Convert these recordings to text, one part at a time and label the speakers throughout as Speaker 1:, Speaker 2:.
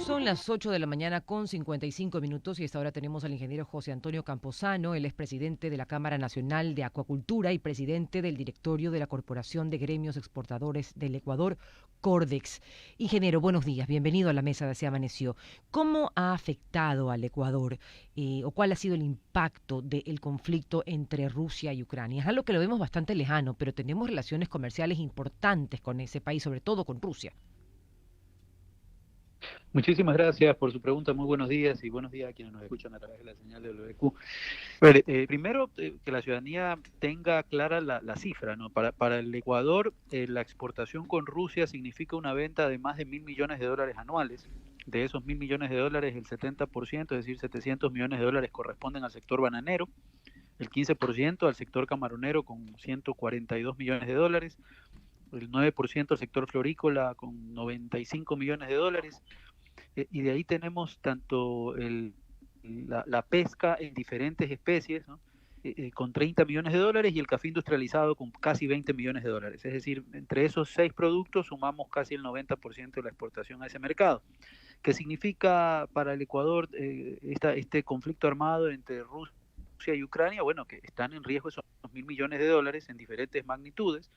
Speaker 1: Son las 8 de la mañana con 55 minutos y a esta hora tenemos al ingeniero José Antonio Camposano. Él es presidente de la Cámara Nacional de Acuacultura y presidente del directorio de la Corporación de Gremios Exportadores del Ecuador, Cordex. Ingeniero, buenos días, bienvenido a la mesa de Se Amaneció. ¿Cómo ha afectado al Ecuador o cuál ha sido el impacto del conflicto entre Rusia y Ucrania? Es algo que lo vemos bastante lejano, pero tenemos relaciones comerciales importantes con ese país, sobre todo con Rusia.
Speaker 2: Muchísimas gracias por su pregunta. Muy buenos días y buenos días a quienes nos escuchan a través de la señal de WQ. Bueno, primero, que la ciudadanía tenga clara la cifra, ¿no? Para el Ecuador, la exportación con Rusia significa una venta de más de $1.000 millones anuales. De esos $1.000 millones, el 70%, es decir, $700 millones, corresponden al sector bananero, el 15% al sector camaronero con $142 millones, el 9% al sector florícola con $95 millones, y de ahí tenemos tanto la pesca en diferentes especies, ¿no? Con $30 millones y el café industrializado con casi $20 millones. Es decir, entre esos 6 productos sumamos casi el 90% de la exportación a ese mercado. ¿Qué significa para el Ecuador este conflicto armado entre Rusia y Ucrania? Bueno, que están en riesgo esos $1.000 millones en diferentes magnitudes,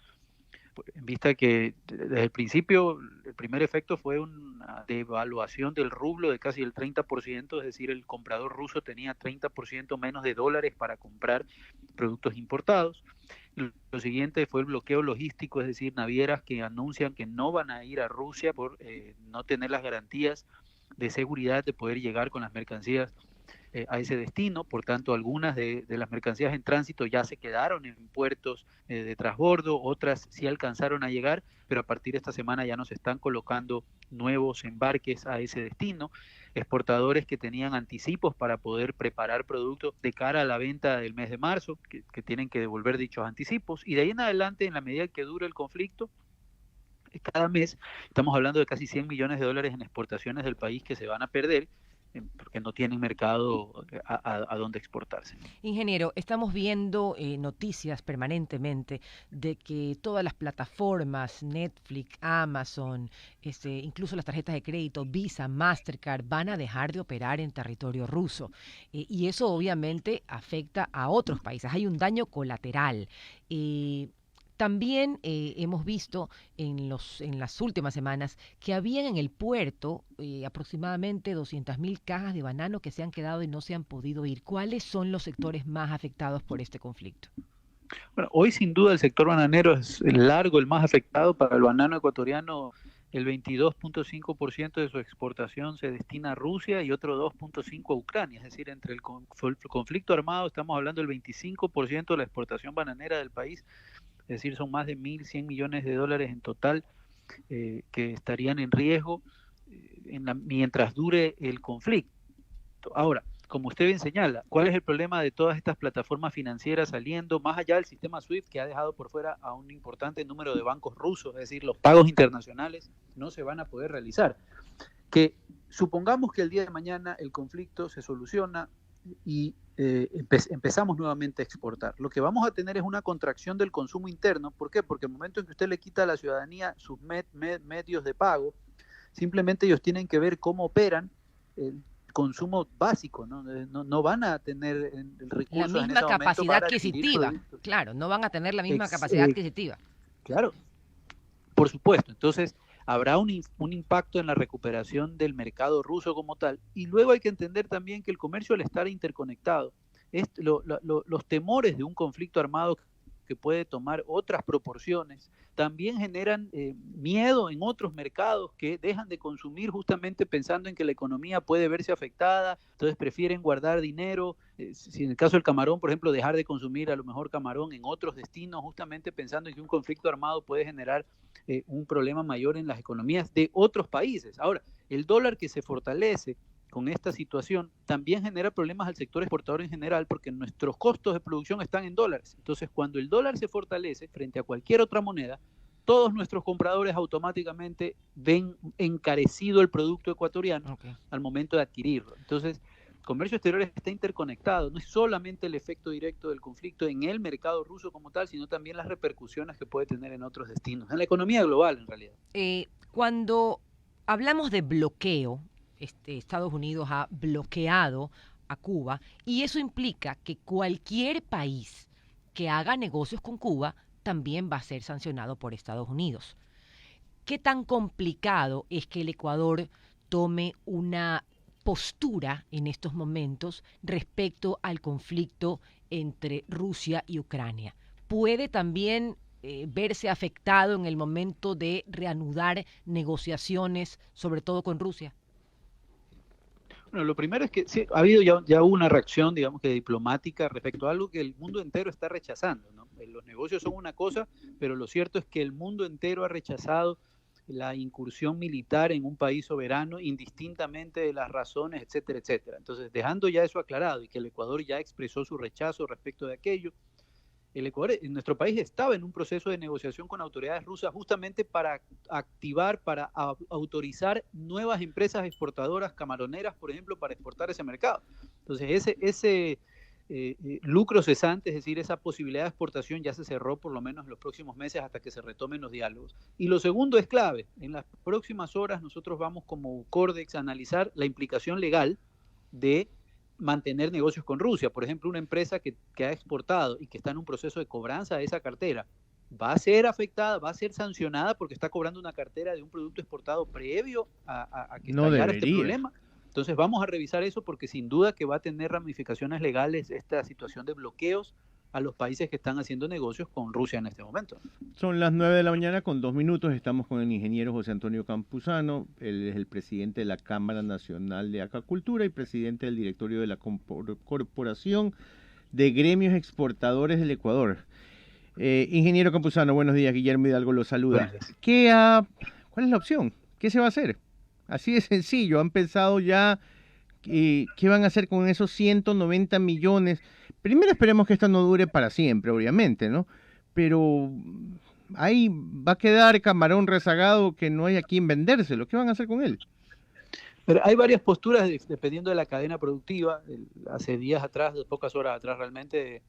Speaker 2: en vista que desde el principio el primer efecto fue una devaluación del rublo de casi el 30%, es decir, el comprador ruso tenía 30% menos de dólares para comprar productos importados. Lo siguiente fue el bloqueo logístico, es decir, navieras que anuncian que no van a ir a Rusia por no tener las garantías de seguridad de poder llegar con las mercancías a ese destino. Por tanto, algunas de las mercancías en tránsito ya se quedaron en puertos de transbordo, otras sí alcanzaron a llegar, pero a partir de esta semana ya nos están colocando nuevos embarques a ese destino. Exportadores que tenían anticipos para poder preparar productos de cara a la venta del mes de marzo, que tienen que devolver dichos anticipos, y de ahí en adelante, en la medida que dure el conflicto, cada mes estamos hablando de casi $100 millones en exportaciones del país que se van a perder porque no tienen mercado a donde exportarse.
Speaker 1: Ingeniero, estamos viendo noticias permanentemente de que todas las plataformas, Netflix, Amazon, incluso las tarjetas de crédito, Visa, Mastercard, van a dejar de operar en territorio ruso. Y eso obviamente afecta a otros países. Hay un daño colateral. También hemos visto en las últimas semanas que habían en el puerto aproximadamente 200.000 cajas de banano que se han quedado y no se han podido ir. ¿Cuáles son los sectores más afectados por este conflicto?
Speaker 2: Bueno, hoy sin duda el sector bananero es el largo, el más afectado. Para el banano ecuatoriano, el 22.5% de su exportación se destina a Rusia y otro 2.5% a Ucrania. Es decir, entre el conflicto armado estamos hablando del 25% de la exportación bananera del país. Es decir, son más de $1.100 millones en total que estarían en riesgo mientras dure el conflicto. Ahora, como usted bien señala, ¿cuál es el problema de todas estas plataformas financieras saliendo más allá del sistema SWIFT, que ha dejado por fuera a un importante número de bancos rusos? Es decir, los pagos internacionales no se van a poder realizar. Que supongamos que el día de mañana el conflicto se soluciona y empezamos nuevamente a exportar. Lo que vamos a tener es una contracción del consumo interno. ¿Por qué? Porque el momento en que usted le quita a la ciudadanía sus medios de pago, simplemente ellos tienen que ver cómo operan el consumo básico, ¿no? No van a tener el
Speaker 1: La
Speaker 2: recurso en
Speaker 1: misma
Speaker 2: ese momento
Speaker 1: capacidad
Speaker 2: para adquirir
Speaker 1: adquisitiva,
Speaker 2: productos.
Speaker 1: claro, no van a tener la misma capacidad adquisitiva.
Speaker 2: Claro, por supuesto. Entonces, habrá un impacto en la recuperación del mercado ruso como tal. Y luego hay que entender también que el comercio, al estar interconectado, los temores de un conflicto armado que puede tomar otras proporciones, también generan miedo en otros mercados que dejan de consumir justamente pensando en que la economía puede verse afectada, entonces prefieren guardar dinero, si en el caso del camarón, por ejemplo, dejar de consumir a lo mejor camarón en otros destinos, justamente pensando en que un conflicto armado puede generar un problema mayor en las economías de otros países. Ahora, el dólar que se fortalece con esta situación también genera problemas al sector exportador en general, porque nuestros costos de producción están en dólares. Entonces, cuando el dólar se fortalece frente a cualquier otra moneda, todos nuestros compradores automáticamente ven encarecido el producto ecuatoriano al momento de adquirirlo. Entonces, el comercio exterior está interconectado, no es solamente el efecto directo del conflicto en el mercado ruso como tal, sino también las repercusiones que puede tener en otros destinos, en la economía global en realidad.
Speaker 1: Cuando hablamos de bloqueo, Estados Unidos ha bloqueado a Cuba y eso implica que cualquier país que haga negocios con Cuba también va a ser sancionado por Estados Unidos. ¿Qué tan complicado es que el Ecuador tome una postura en estos momentos respecto al conflicto entre Rusia y Ucrania? ¿Puede también verse afectado en el momento de reanudar negociaciones, sobre todo con Rusia?
Speaker 2: Bueno, lo primero es que sí, ha habido ya una reacción, digamos que diplomática respecto a algo que el mundo entero está rechazando, ¿no? Los negocios son una cosa, pero lo cierto es que el mundo entero ha rechazado la incursión militar en un país soberano, indistintamente de las razones, etcétera, etcétera. Entonces, dejando ya eso aclarado y que el Ecuador ya expresó su rechazo respecto de aquello, el Ecuador, nuestro país estaba en un proceso de negociación con autoridades rusas justamente para activar, para autorizar nuevas empresas exportadoras camaroneras, por ejemplo, para exportar ese mercado. Entonces, ese lucro cesante, es decir, esa posibilidad de exportación ya se cerró por lo menos en los próximos meses hasta que se retomen los diálogos. Y lo segundo es clave. En las próximas horas nosotros vamos como Cordex a analizar la implicación legal de mantener negocios con Rusia. Por ejemplo, una empresa que ha exportado y que está en un proceso de cobranza de esa cartera va a ser afectada, va a ser sancionada porque está cobrando una cartera de un producto exportado previo a que
Speaker 3: No
Speaker 2: estallara este
Speaker 3: debería.
Speaker 2: problema. Entonces vamos a revisar eso porque sin duda que va a tener ramificaciones legales esta situación de bloqueos a los países que están haciendo negocios con Rusia en este momento.
Speaker 3: Son las 9 de la mañana con 2 minutos. Estamos con el ingeniero José Antonio Campuzano. Él es el presidente de la Cámara Nacional de Acuacultura y presidente del directorio de la Corporación de Gremios Exportadores del Ecuador. Ingeniero Campuzano, buenos días. Guillermo Hidalgo lo saluda. ¿Cuál es la opción? ¿Qué se va a hacer? Así de sencillo. Han pensado ya qué van a hacer con esos 190 millones. Primero esperemos que esto no dure para siempre, obviamente, ¿no? Pero ahí va a quedar camarón rezagado que no hay a quien vendérselo. ¿Qué van a hacer con él?
Speaker 2: Pero hay varias posturas dependiendo de la cadena productiva. Hace días atrás, pocas horas atrás realmente,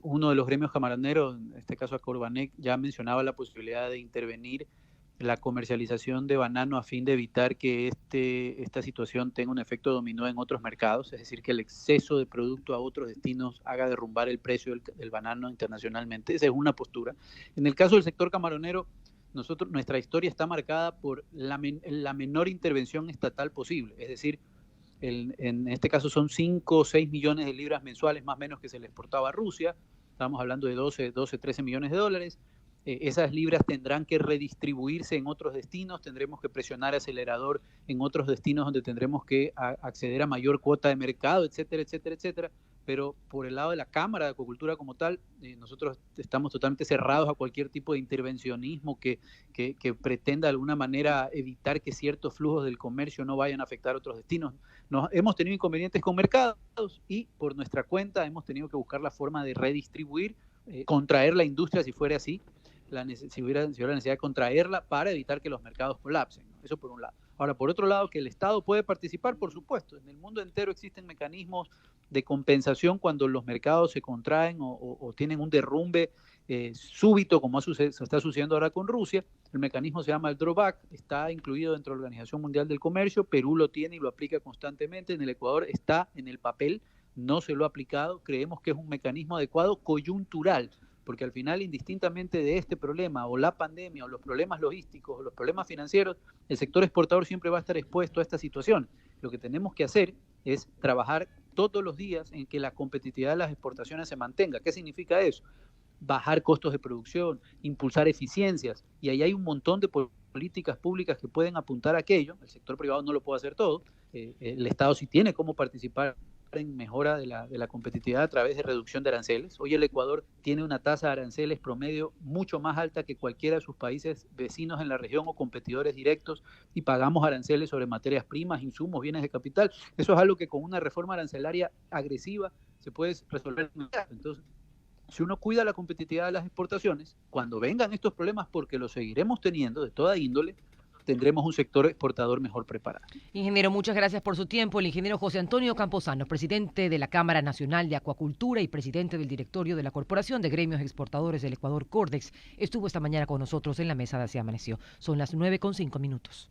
Speaker 2: uno de los gremios camaroneros, en este caso Acorbanec, ya mencionaba la posibilidad de intervenir la comercialización de banano a fin de evitar que esta situación tenga un efecto dominó en otros mercados, es decir, que el exceso de producto a otros destinos haga derrumbar el precio del banano internacionalmente. Esa es una postura. En el caso del sector camaronero, nuestra historia está marcada por la menor intervención estatal posible, es decir, en este caso son 5 o 6 millones de libras mensuales más o menos que se le exportaba a Rusia, estamos hablando de 12, 13 millones de dólares. Esas libras tendrán que redistribuirse en otros destinos, tendremos que presionar acelerador en otros destinos donde tendremos que acceder a mayor cuota de mercado, etcétera, etcétera, etcétera. Pero por el lado de la Cámara de Acuacultura como tal, nosotros estamos totalmente cerrados a cualquier tipo de intervencionismo que pretenda de alguna manera evitar que ciertos flujos del comercio no vayan a afectar otros destinos. Hemos tenido inconvenientes con mercados y por nuestra cuenta hemos tenido que buscar la forma de redistribuir, contraer la industria si fuera así, si hubiera la necesidad de contraerla para evitar que los mercados colapsen, ¿no? Eso por un lado. Ahora, por otro lado, que el Estado puede participar, por supuesto. En el mundo entero existen mecanismos de compensación cuando los mercados se contraen o tienen un derrumbe súbito, como se está sucediendo ahora con Rusia. El mecanismo se llama el drawback, está incluido dentro de la Organización Mundial del Comercio. Perú lo tiene y lo aplica constantemente. En el Ecuador está en el papel, no se lo ha aplicado. Creemos que es un mecanismo adecuado coyuntural, porque al final, indistintamente de este problema o la pandemia o los problemas logísticos o los problemas financieros, el sector exportador siempre va a estar expuesto a esta situación. Lo que tenemos que hacer es trabajar todos los días en que la competitividad de las exportaciones se mantenga. ¿Qué significa eso? Bajar costos de producción, impulsar eficiencias, y ahí hay un montón de políticas públicas que pueden apuntar a aquello. El sector privado no lo puede hacer todo, el Estado sí tiene cómo participar en mejora de la competitividad a través de reducción de aranceles. Hoy el Ecuador tiene una tasa de aranceles promedio mucho más alta que cualquiera de sus países vecinos en la región o competidores directos, y pagamos aranceles sobre materias primas, insumos, bienes de capital. Eso es algo que con una reforma arancelaria agresiva se puede resolver. Entonces, si uno cuida la competitividad de las exportaciones, cuando vengan estos problemas, porque los seguiremos teniendo de toda índole, tendremos un sector exportador mejor preparado.
Speaker 1: Ingeniero, muchas gracias por su tiempo. El ingeniero José Antonio Campuzano, presidente de la Cámara Nacional de Acuacultura y presidente del directorio de la Corporación de Gremios Exportadores del Ecuador, Cordex, estuvo esta mañana con nosotros en la mesa de Así Amaneció. Son las 9:05.